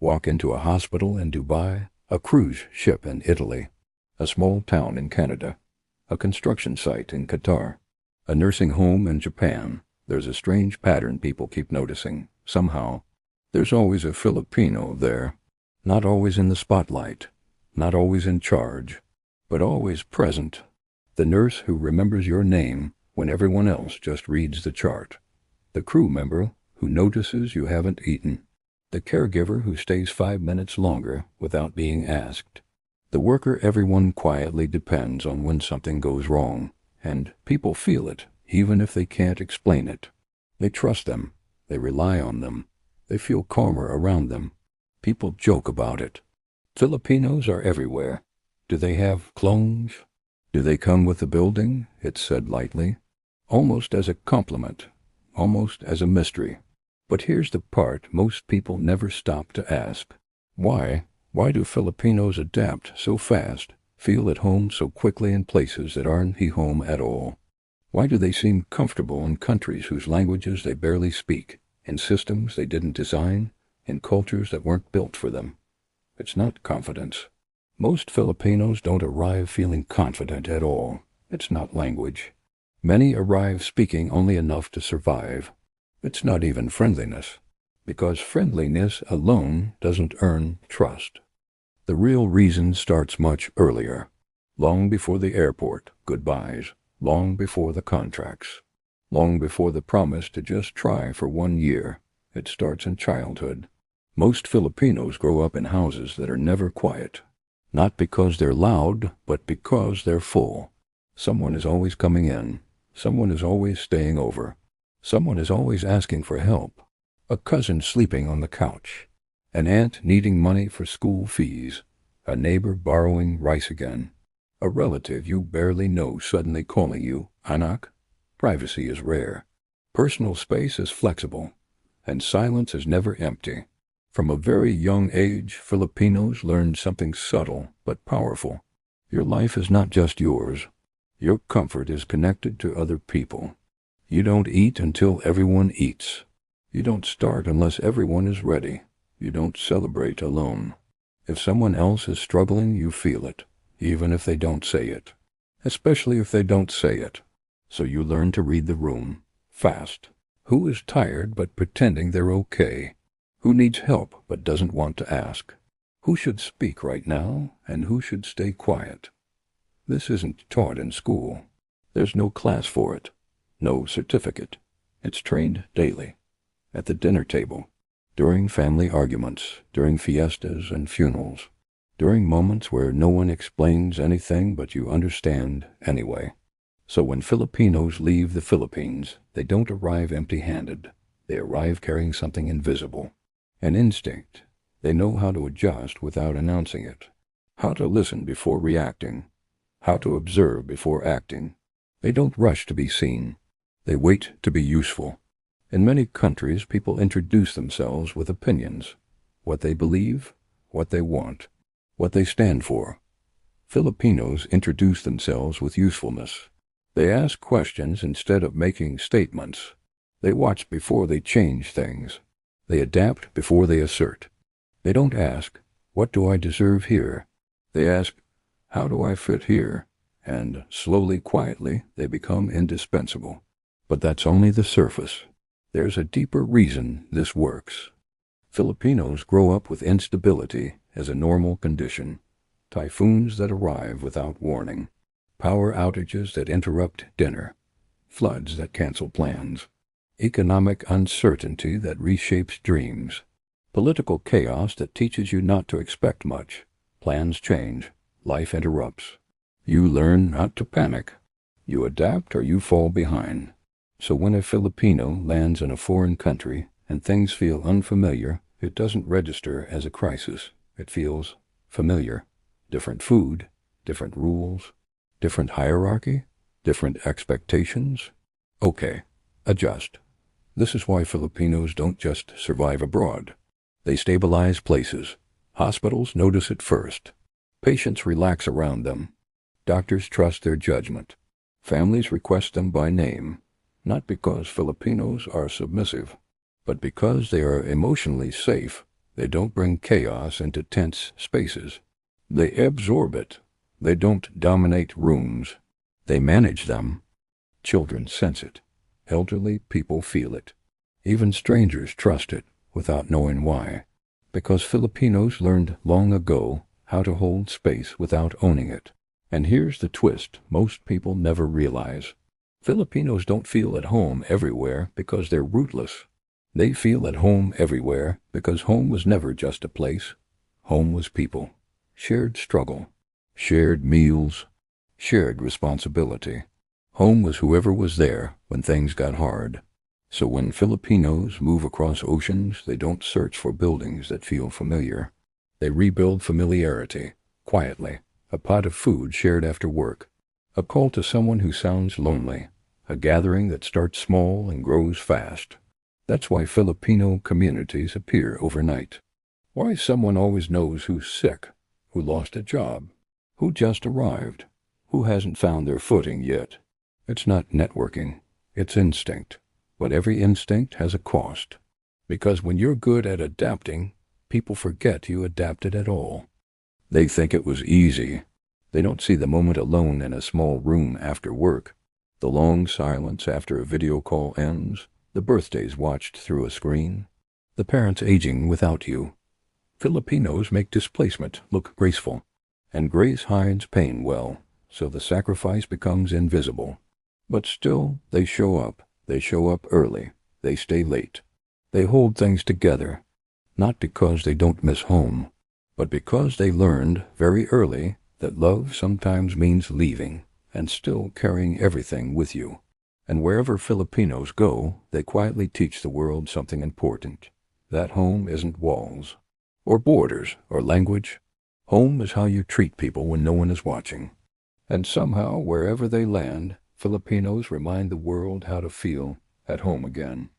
Walk into a hospital in Dubai, a cruise ship in Italy, a small town in Canada, a construction site in Qatar, a nursing home in Japan. There's a strange pattern people keep noticing. Somehow, there's always a Filipino there. Not always in the spotlight, not always in charge, but always present. The nurse who remembers your name when everyone else just reads the chart. The crew member who notices you haven't eaten. The caregiver who stays 5 minutes longer without being asked. The worker everyone quietly depends on when something goes wrong, and people feel it, even if they can't explain it. They trust them. They rely on them. They feel calmer around them. People joke about it. Filipinos are everywhere. Do they have clones? Do they come with the building? It's said lightly, almost as a compliment, almost as a mystery. But here's the part most people never stop to ask. Why? Why do Filipinos adapt so fast, feel at home so quickly in places that aren't home at all? Why do they seem comfortable in countries whose languages they barely speak, in systems they didn't design, in cultures that weren't built for them? It's not confidence. Most Filipinos don't arrive feeling confident at all. It's not language. Many arrive speaking only enough to survive. It's not even friendliness, because friendliness alone doesn't earn trust. The real reason starts much earlier, long before the airport goodbyes, long before the contracts, long before the promise to just try for 1 year. It starts in childhood. Most Filipinos grow up in houses that are never quiet, not because they're loud, but because they're full. Someone is always coming in. Someone is always staying over. Someone is always asking for help. A cousin sleeping on the couch. An aunt needing money for school fees. A neighbor borrowing rice again. A relative you barely know suddenly calling you, anak. Privacy is rare. Personal space is flexible. And silence is never empty. From a very young age, Filipinos learn something subtle but powerful. Your life is not just yours. Your comfort is connected to other people. You don't eat until everyone eats. You don't start unless everyone is ready. You don't celebrate alone. If someone else is struggling, you feel it, even if they don't say it. Especially if they don't say it. So you learn to read the room, fast. Who is tired but pretending they're okay? Who needs help but doesn't want to ask? Who should speak right now and who should stay quiet? This isn't taught in school. There's no class for it. No certificate. It's trained daily. At the dinner table. During family arguments. During fiestas and funerals. During moments where no one explains anything but you understand anyway. So when Filipinos leave the Philippines, they don't arrive empty-handed. They arrive carrying something invisible. An instinct. They know how to adjust without announcing it. How to listen before reacting. How to observe before acting. They don't rush to be seen. They wait to be useful. In many countries, people introduce themselves with opinions. What they believe, what they want, what they stand for. Filipinos introduce themselves with usefulness. They ask questions instead of making statements. They watch before they change things. They adapt before they assert. They don't ask, what do I deserve here? They ask, how do I fit here? And slowly, quietly, they become indispensable. But that's only the surface. There's a deeper reason this works. Filipinos grow up with instability as a normal condition. Typhoons that arrive without warning. Power outages that interrupt dinner. Floods that cancel plans. Economic uncertainty that reshapes dreams. Political chaos that teaches you not to expect much. Plans change. Life interrupts. You learn not to panic. You adapt or you fall behind. So when a Filipino lands in a foreign country and things feel unfamiliar, it doesn't register as a crisis. It feels familiar. Different food, different rules, different hierarchy, different expectations. Okay, adjust. This is why Filipinos don't just survive abroad. They stabilize places. Hospitals notice it first. Patients relax around them. Doctors trust their judgment. Families request them by name, not because Filipinos are submissive, but because they are emotionally safe, They don't bring chaos into tense spaces. They absorb it. They don't dominate rooms. They manage them. Children sense it. Elderly people feel it. Even strangers trust it without knowing why. Because Filipinos learned long ago how to hold space without owning it. And here's the twist most people never realize. Filipinos don't feel at home everywhere because they're rootless. They feel at home everywhere because home was never just a place. Home was people. Shared struggle. Shared meals. Shared responsibility. Home was whoever was there when things got hard. So when Filipinos move across oceans, they don't search for buildings that feel familiar. They rebuild familiarity, quietly, a pot of food shared after work, a call to someone who sounds lonely, a gathering that starts small and grows fast. That's why Filipino communities appear overnight. Why someone always knows who's sick, who lost a job, who just arrived, who hasn't found their footing yet. It's not networking, it's instinct. But every instinct has a cost. Because when you're good at adapting, people forget you adapted at all. They think it was easy. They don't see the moment alone in a small room after work, the long silence after a video call ends, the birthdays watched through a screen, the parents aging without you. Filipinos make displacement look graceful, and grace hides pain well, so the sacrifice becomes invisible. But still, they show up. They show up early. They stay late. They hold things together, not because they don't miss home, but because they learned very early that love sometimes means leaving and still carrying everything with you. And wherever Filipinos go, they quietly teach the world something important. That home isn't walls, or borders, or language. Home is how you treat people when no one is watching. And somehow, wherever they land, Filipinos remind the world how to feel at home again.